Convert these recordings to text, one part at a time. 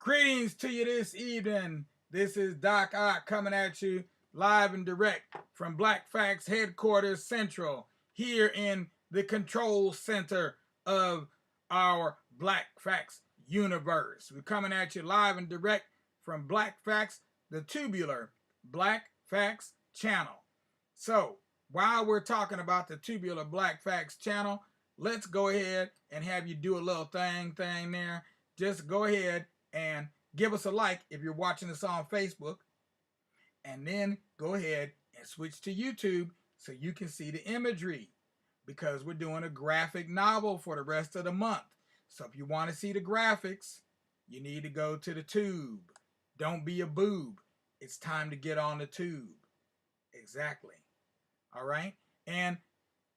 Greetings to you this evening. This is Doc Ock coming at you live and direct from Black Facts Headquarters Central here in the control center of our Black Facts universe. We're coming at you live and direct from Black Facts, the tubular Black Facts channel. So, while we're talking about the tubular Black Facts channel, let's go ahead and have you do a little thing there. Just go ahead and give us a like if you're watching us on Facebook, and then go ahead and switch to YouTube so you can see the imagery, because we're doing a graphic novel for the rest of the month. So if you want to see the graphics, you need to go to the tube. Don't be a boob. It's time to get on the tube. Exactly. All right? And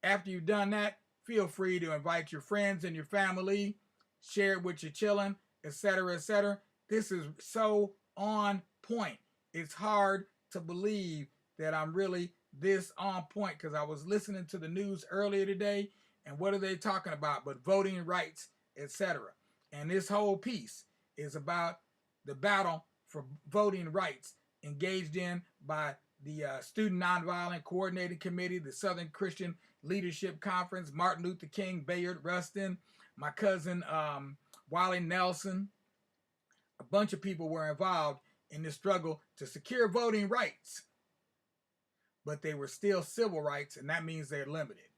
after you've done that, feel free to invite your friends and your family, share it with your children, etc., etc. This is so on point. It's hard to believe that I'm really this on point, because I was listening to the news earlier today, and what are they talking about but voting rights, etc. And this whole piece is about the battle for voting rights engaged in by the Student Nonviolent Coordinating Committee, the Southern Christian Leadership Conference, Martin Luther King, Bayard Rustin, my cousin Wally Nelson. A bunch of people were involved in the struggle to secure voting rights, but they were still civil rights, and that means they're limited.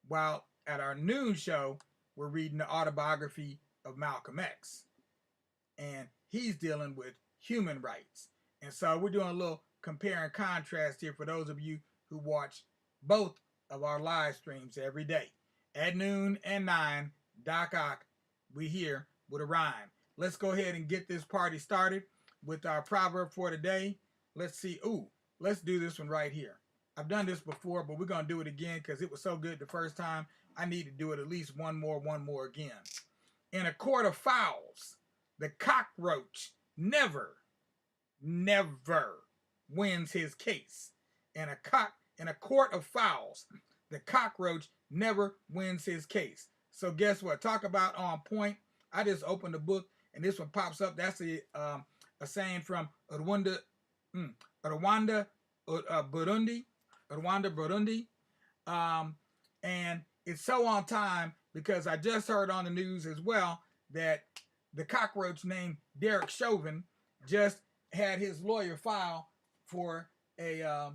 While at our noon show, we're reading the autobiography of Malcolm X, and he's dealing with human rights. And so we're doing a little compare and contrast here for those of you who watch both of our live streams every day. At noon and 9, Doc Ock, we here with a rhyme. Let's go ahead and get this party started with our proverb for today. Let's see. Let's do this one right here. I've done this before, but we're going to do it again because it was so good the first time. I need to do it at least one more again. In a court of fowls, the cockroach never wins his case. In a court of fowls, the cockroach never wins his case. So guess what? Talk about on point. I just opened the book and this one pops up. That's a saying from Rwanda, Burundi. And it's so on time because I just heard on the news as well that the cockroach named Derek Chauvin just had his lawyer file for a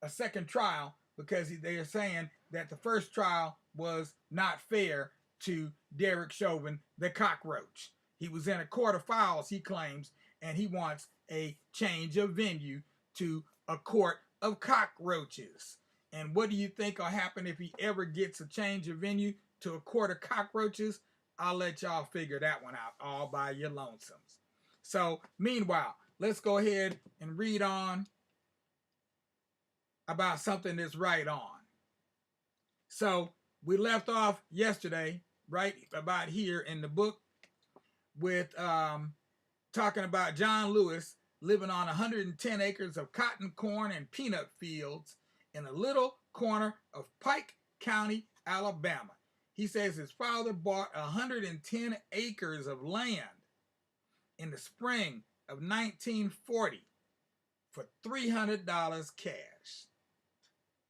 second trial because they are saying that the first trial was not fair to Derek Chauvin, the cockroach. He was in a court of fowls, he claims, and he wants a change of venue to a court of cockroaches. And what do you think will happen if he ever gets a change of venue to a court of cockroaches? I'll let y'all figure that one out all by your lonesomes. So, meanwhile, let's go ahead and read on about something that's right on. So, we left off yesterday, right about here in the book, with talking about John Lewis living on 110 acres of cotton, corn, and peanut fields in a little corner of Pike County, Alabama. He says his father bought 110 acres of land in the spring of 1940 for $300 cash.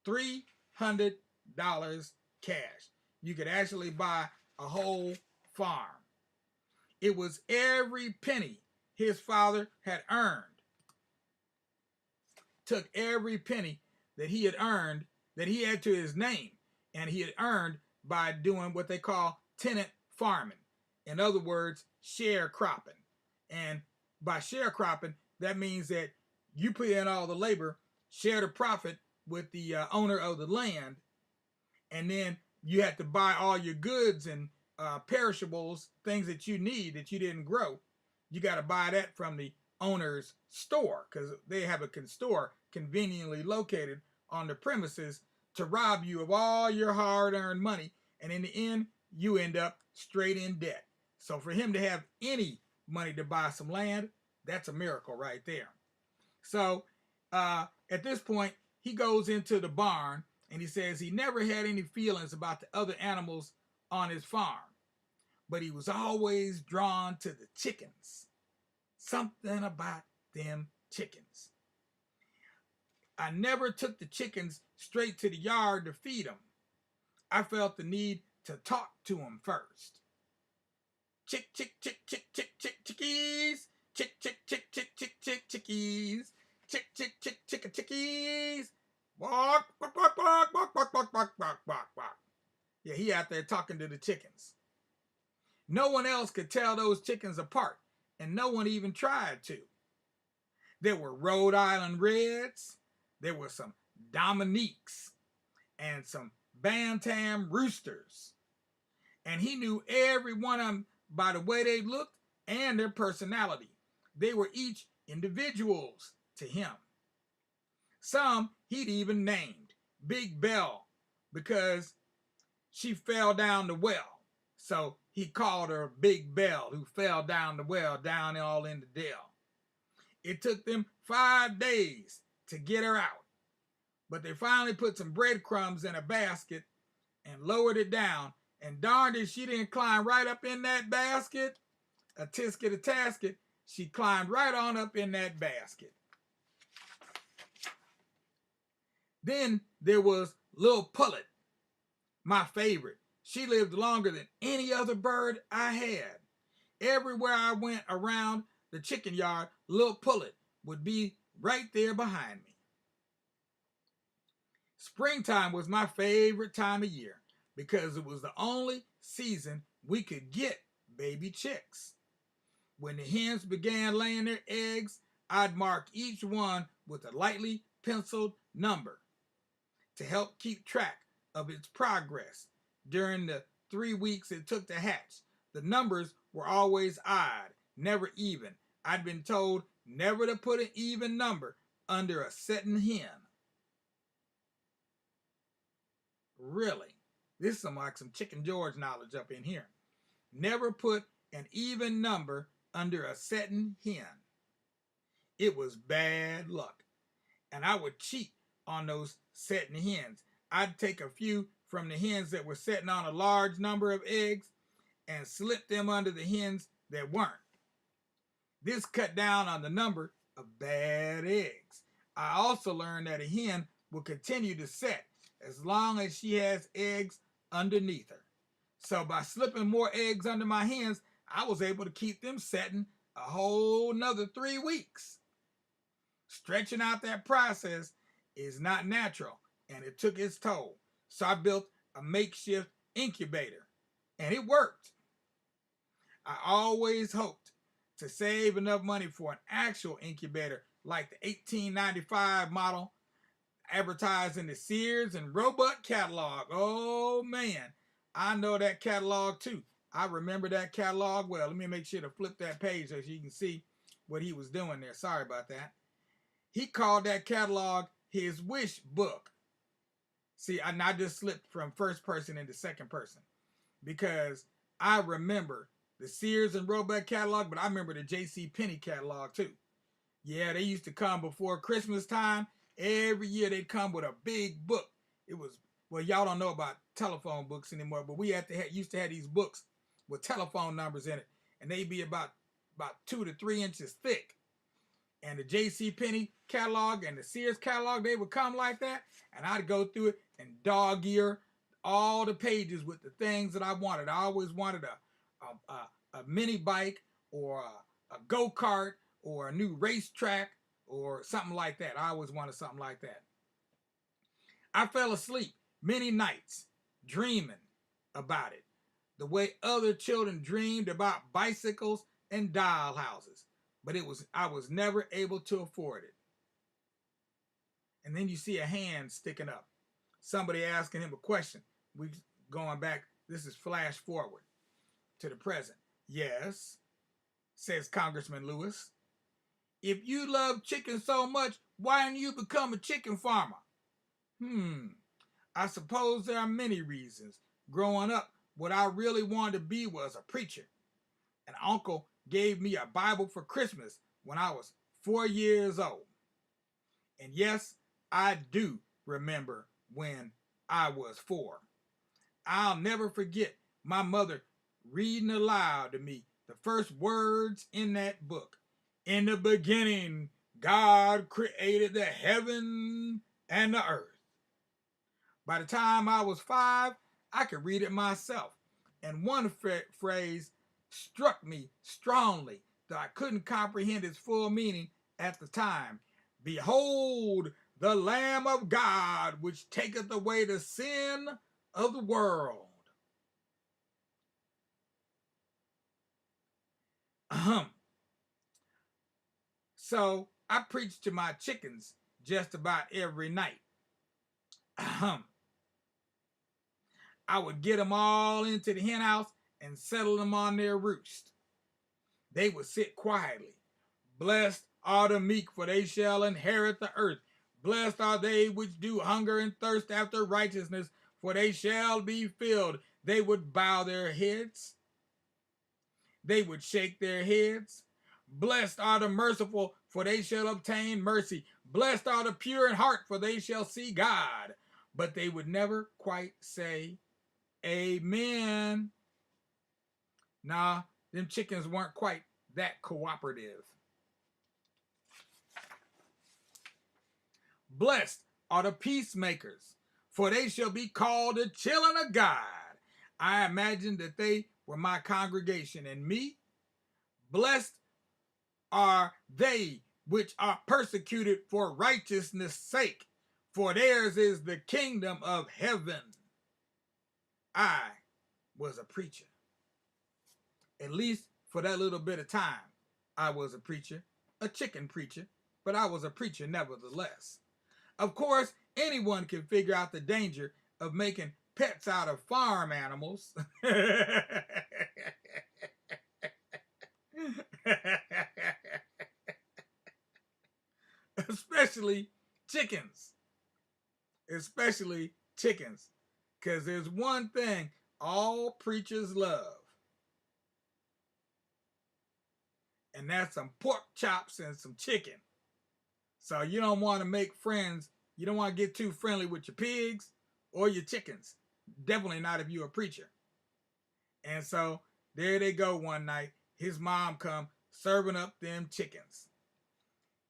$300 cash. You could actually buy a whole farm. It was every penny his father had earned. Took every penny that he had earned, that he had to his name, and he had earned by doing what they call tenant farming. In other words, sharecropping. And by sharecropping, that means that you put in all the labor, share the profit with the owner of the land, and then you have to buy all your goods and perishables, things that you need that you didn't grow. You got to buy that from the owner's store because they have a store conveniently located on the premises to rob you of all your hard-earned money. And in the end, you end up straight in debt. So for him to have any money to buy some land, that's a miracle right there. So at this point, he goes into the barn and he says he never had any feelings about the other animals on his farm, but he was always drawn to the chickens. Something about them chickens. I never took the chickens straight to the yard to feed them. I felt the need to talk to them first. Chick, chick, chick, chick, chick, chick, chickies. Chick, chick, chick, chick, chick, chick, chickies. Chick, chick, chick, chick, chickies. Walk, walk, walk, walk, walk, walk, walk, walk, walk, walk, walk. Yeah, he out there talking to the chickens. No one else could tell those chickens apart, and no one even tried to. There were Rhode Island Reds, there were some Dominiques, and some Bantam Roosters. And he knew every one of them by the way they looked and their personality. They were each individuals to him. Some he'd even named Big Bell because she fell down the well. So he called her Big Bell, who fell down the well, down all in the dell. It took them 5 days to get her out, but they finally put some breadcrumbs in a basket and lowered it down, and darned if she didn't climb right up in that basket, a tisket, a tasket, she climbed right on up in that basket. Then there was Lil Pullet, my favorite. She lived longer than any other bird I had. Everywhere I went around the chicken yard, Lil Pullet would be right there behind me. Springtime was my favorite time of year because it was the only season we could get baby chicks. When the hens began laying their eggs, I'd mark each one with a lightly penciled number to help keep track of its progress during the 3 weeks it took to hatch. The numbers were always odd, never even. I'd been told never to put an even number under a setting hen. Really? This is like some Chicken George knowledge up in here. Never put an even number under a setting hen. It was bad luck. And I would cheat on those setting hens. I'd take a few from the hens that were setting on a large number of eggs and slip them under the hens that weren't. This cut down on the number of bad eggs. I also learned that a hen will continue to set as long as she has eggs underneath her. So by slipping more eggs under my hens, I was able to keep them setting a whole nother 3 weeks. Stretching out that process is not natural, and it took its toll. So I built a makeshift incubator, and it worked. I always hoped to save enough money for an actual incubator like the 1895 model advertised in the Sears and Roebuck catalog. Oh man, I know that catalog too. I remember that catalog well. Let me make sure to flip that page so you can see what he was doing there. Sorry about that. He called that catalog his wish book. See, I just slipped from first person into second person because I remember the Sears and Roebuck catalog, but I remember the J.C. Penney catalog too. Yeah, they used to come before Christmas time. Every year they'd come with a big book. It was, well, y'all don't know about telephone books anymore, but we used to have these books with telephone numbers in it, and they'd be about 2 to 3 inches thick. And the J.C. Penney catalog and the Sears catalog, they would come like that, and I'd go through it and dog ear all the pages with the things that I wanted. I always wanted a mini bike or a go-kart or a new racetrack or something like that. I always wanted something like that. I fell asleep many nights dreaming about it, the way other children dreamed about bicycles and doll houses, but I was never able to afford it. And then you see a hand sticking up, somebody asking him a question. We going back, this is flash forward to the present. Yes, says Congressman Lewis. If you love chicken so much, why didn't you become a chicken farmer? I suppose there are many reasons. Growing up, what I really wanted to be was a preacher. An uncle gave me a Bible for Christmas when I was 4 years old. And yes, I do remember when I was 4. I'll never forget my mother reading aloud to me the first words in that book. In the beginning, God created the heaven and the earth. By the time I was 5, I could read it myself. And one phrase struck me strongly, though I couldn't comprehend its full meaning at the time. Behold, the Lamb of God, which taketh away the sin of the world. So I preach to my chickens just about every night. I would get them all into the hen house and settle them on their roost. They would sit quietly. Blessed are the meek, for they shall inherit the earth. Blessed are they which do hunger and thirst after righteousness, for they shall be filled. They would bow their heads. They would shake their heads. Blessed are the merciful, for they shall obtain mercy. Blessed are the pure in heart, for they shall see God. But they would never quite say, Amen. Nah, them chickens weren't quite that cooperative. Blessed are the peacemakers, for they shall be called the children of God. I imagine that they were my congregation and me. Blessed are they which are persecuted for righteousness' sake, for theirs is the kingdom of heaven. I was a preacher. At least for that little bit of time, I was a preacher, a chicken preacher, but I was a preacher nevertheless. Of course, anyone can figure out the danger of making pets out of farm animals. Especially chickens. Especially chickens. Because there's one thing all preachers love. And that's some pork chops and some chicken. So you don't want to make friends. You don't want to get too friendly with your pigs or your chickens. Definitely not if you're a preacher. And so there they go one night. His mom come serving up them chickens.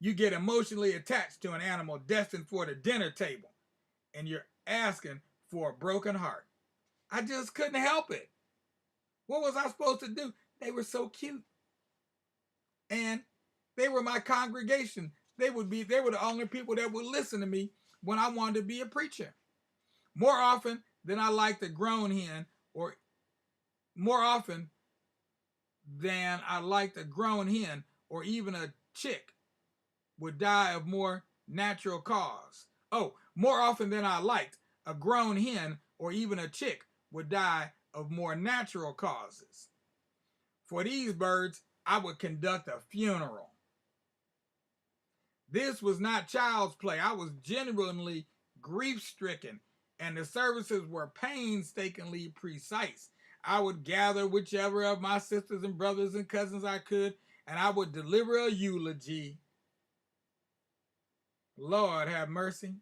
You get emotionally attached to an animal destined for the dinner table, and you're asking for a broken heart. I just couldn't help it. What was I supposed to do? They were so cute. And they were my congregation. They were the only people that would listen to me when I wanted to be a preacher. More often than I liked a grown hen, or more often than I liked a grown hen or even a chick would die of more natural cause. Oh, more often than I liked, a grown hen or even a chick would die of more natural causes. For these birds, I would conduct a funeral. This was not child's play. I was genuinely grief-stricken, and the services were painstakingly precise. I would gather whichever of my sisters and brothers and cousins I could, and I would deliver a eulogy. Lord have mercy.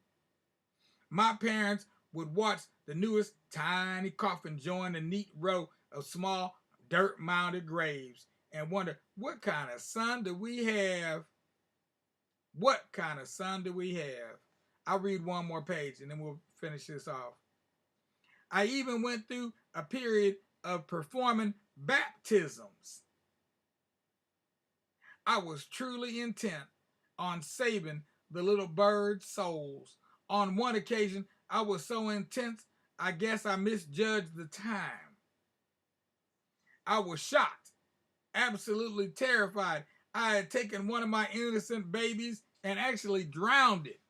My parents would watch the newest tiny coffin join the neat row of small dirt-mounded graves and wonder, what kind of son do we have? What kind of son do we have? I'll read one more page and then we'll finish this off. I even went through a period of performing baptisms. I was truly intent on saving the little birds' souls. On one occasion, I was so intense, I guess I misjudged the time. I was shocked, absolutely terrified. I had taken one of my innocent babies and actually drowned it.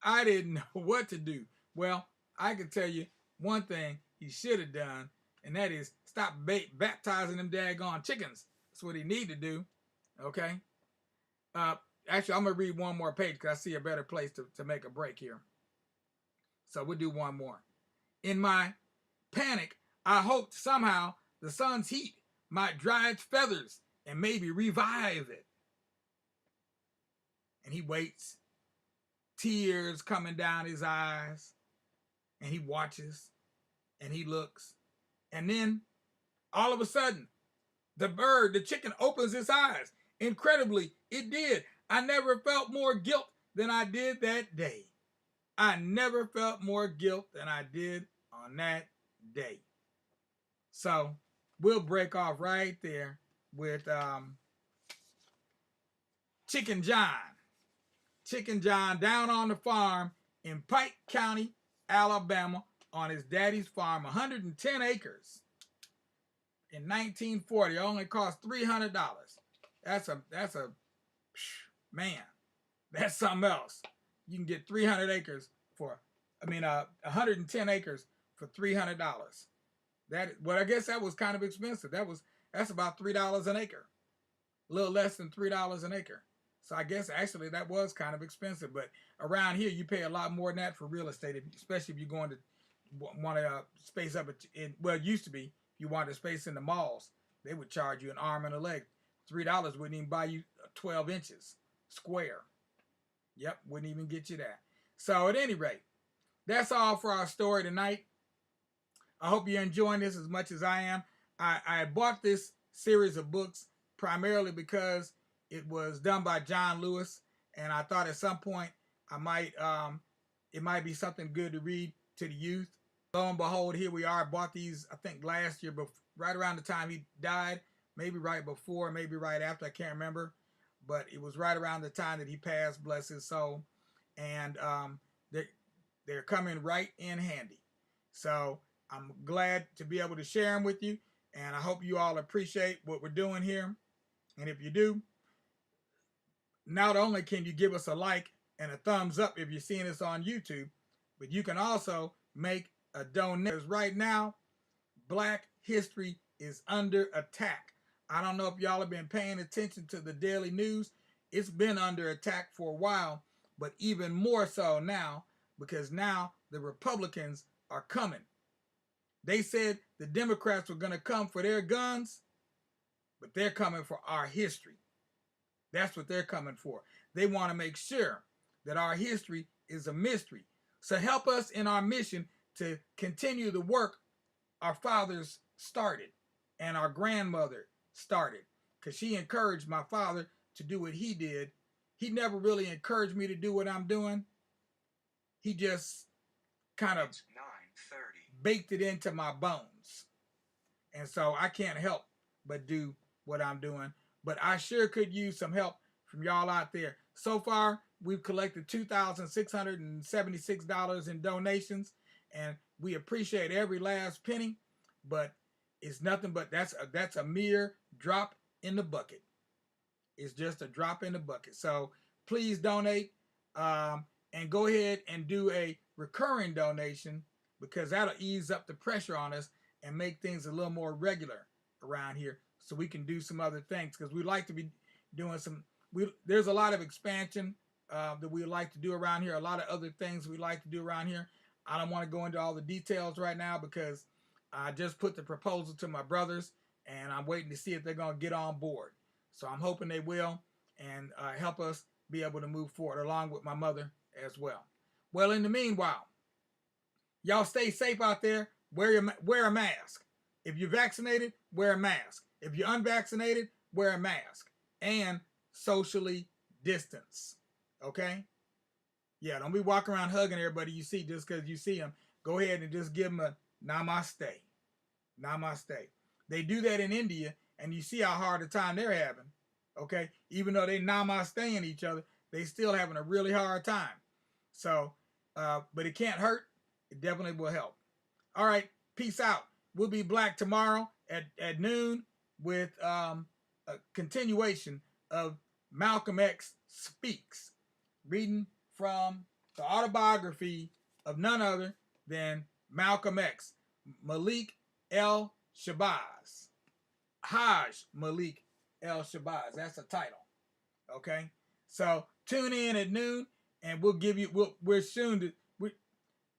I didn't know what to do. Well, I can tell you one thing he should have done, and that is stop baptizing them daggone chickens. That's what he need to do. Okay? Actually, I'm going to read one more page because I see a better place to make a break here. So we'll do one more. In my panic, I hoped somehow the sun's heat might dry its feathers and maybe revive it. And he waits, tears coming down his eyes, and he watches, and he looks. And then, all of a sudden, the chicken opens its eyes, Incredibly, it did. I never felt more guilt than I did that day. I never felt more guilt than I did on that day. So we'll break off right there with Chicken John. Chicken John down on the farm in Pike County, Alabama, on his daddy's farm, 110 acres. In 1940, it only cost $300. That's a man. That's something else. You can get 300 acres for, 110 acres for $300. I guess that was kind of expensive. That's about $3 an acre, a little less than $3 an acre. So I guess actually that was kind of expensive. But around here, you pay a lot more than that for real estate, especially if you're going to want to space up. Well, it used to be, if you wanted to space in the malls, they would charge you an arm and a leg. $3 wouldn't even buy you 12 inches square. Yep, wouldn't even get you that. So at any rate, that's all for our story tonight. I hope you're enjoying this as much as I am. I bought this series of books primarily because it was done by John Lewis, and I thought at some point it might be something good to read to the youth. Lo and behold, here we are. I bought these, I think, last year, right around the time he died, maybe right before, maybe right after, I can't remember. But it was right around the time that he passed, bless his soul. And they're coming right in handy. So I'm glad to be able to share them with you. And I hope you all appreciate what we're doing here. And if you do, not only can you give us a like and a thumbs up if you're seeing us on YouTube, but you can also make a donation. Right now, Black history is under attack. I don't know if y'all have been paying attention to the daily news. It's been under attack for a while, but even more so now, because now the Republicans are coming. They said the Democrats were going to come for their guns, but they're coming for our history. That's what they're coming for. They want to make sure that our history is a mystery. So help us in our mission to continue the work our fathers started and our grandmother started, because she encouraged my father to do what he did. He never really encouraged me to do what I'm doing. He just kind of baked it into my bones. And so I can't help but do what I'm doing. But I sure could use some help from y'all out there. So far, we've collected $2,676 in donations, and we appreciate every last penny, but it's nothing but that's a mere drop in the bucket. It's just a drop in the bucket. So please donate, and go ahead and do a recurring donation, because that'll ease up the pressure on us and make things a little more regular around here, so we can do some other things, because we like to be doing there's a lot of expansion that we like to do around here, a lot of other things we like to do around here. I don't want to go into all the details right now, because I just put the proposal to my brothers, and I'm waiting to see if they're going to get on board. So I'm hoping they will, and help us be able to move forward, along with my mother as well. Well, in the meanwhile, y'all stay safe out there. Wear a mask. If you're vaccinated, wear a mask. If you're unvaccinated, wear a mask. And socially distance. Okay? Yeah, don't be walking around hugging everybody you see just because you see them. Go ahead and just give them a namaste. Namaste. They do that in India, and you see how hard a time they're having. Okay? Even though they namasteing each other, they still having a really hard time. So, but it can't hurt. It definitely will help. All right. Peace out. We'll be back tomorrow at noon with a continuation of Malcolm X Speaks, reading from the autobiography of none other than Malcolm X, Malik El Shabazz. Haj Malik El Shabazz. That's the title. Okay? So tune in at noon, and we'll give you, we're soon to,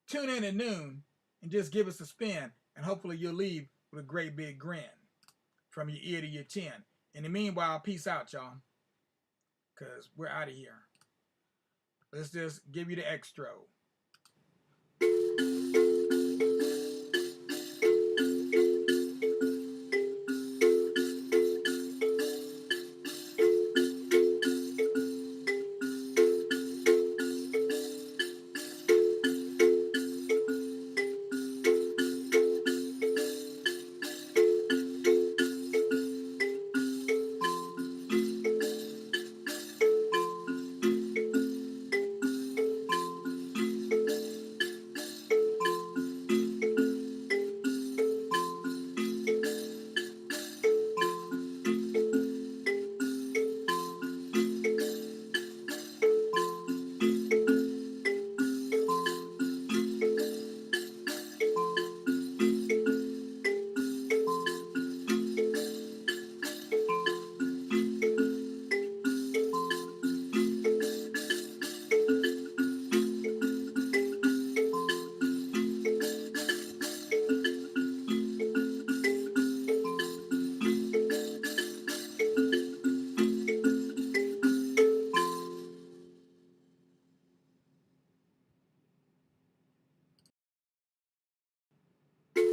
tune in at noon and just give us a spin, and hopefully you'll leave with a great big grin from your ear to your chin. In the meanwhile, peace out, y'all, because we're out of here. Let's just give you the extra.